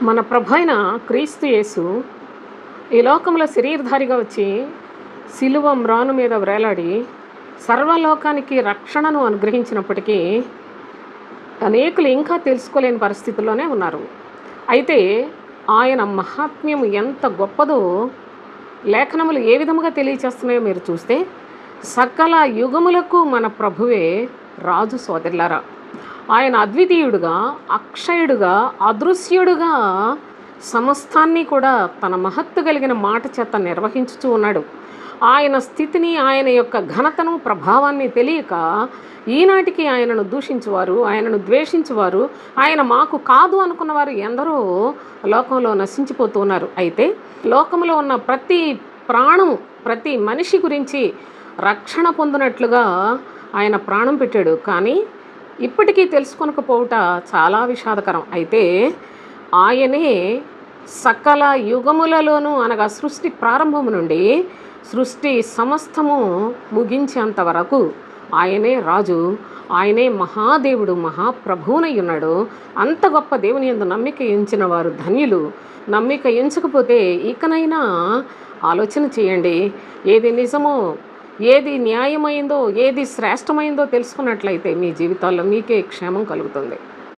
మన ప్రభైన క్రీస్తు యేసు ఈ లోకంలో శరీరధారిగా వచ్చి సిలువ మ్రాను మీద వ్రేలాడి సర్వలోకానికి రక్షణను అనుగ్రహించినప్పటికీ అనేకులు ఇంకా తెలుసుకోలేని పరిస్థితుల్లోనే ఉన్నారు. అయితే ఆయన మహాత్మ్యం ఎంత గొప్పదో లేఖనములు ఏ విధముగా తెలియచేస్తున్నాయో మీరు చూస్తే, సకల యుగములకు మన ప్రభువే రాజు సోదరులారా. ఆయన అద్వితీయుడుగా, అక్షయుడుగా, అదృశ్యుడుగా సమస్తాన్ని కూడా తన మహత్తు కలిగిన మాట చేత నిర్వహించుతూ ఉన్నాడు. ఆయన స్థితిని, ఆయన యొక్క ఘనతను, ప్రభావాన్ని తెలియక ఈనాటికి ఆయనను దూషించువారు, ఆయనను ద్వేషించువారు, ఆయన మాకు కాదు అనుకున్నవారు ఎందరో లోకంలో నశించిపోతూ ఉన్నారు. అయితే లోకంలో ఉన్న ప్రతి ప్రాణము, ప్రతి మనిషి గురించి రక్షణ పొందినట్లుగా ఆయన ప్రాణం పెట్టాడు. కానీ ఇప్పటికీ తెలుసుకొనకపోవుట చాలా విషాదకరం. అయితే ఆయనే సకల యుగములలోనూ, అనగా సృష్టి ప్రారంభము నుండి సృష్టి సమస్తము ముగించేంత వరకు ఆయనే రాజు, ఆయనే మహాదేవుడు, మహాప్రభువునై ఉన్నాడు. అంత గొప్ప దేవుని యందు నమ్మిక ఉంచిన వారు ధన్యులు. నమ్మిక ఎంచకపోతే ఇకనైనా ఆలోచన చేయండి. ఏది నిజమో, ఏది న్యాయమైందో, ఏది శ్రేష్టమైందో తెలుసుకున్నట్లయితే మీ జీవితాల్లో మీకే క్షేమం కలుగుతుంది.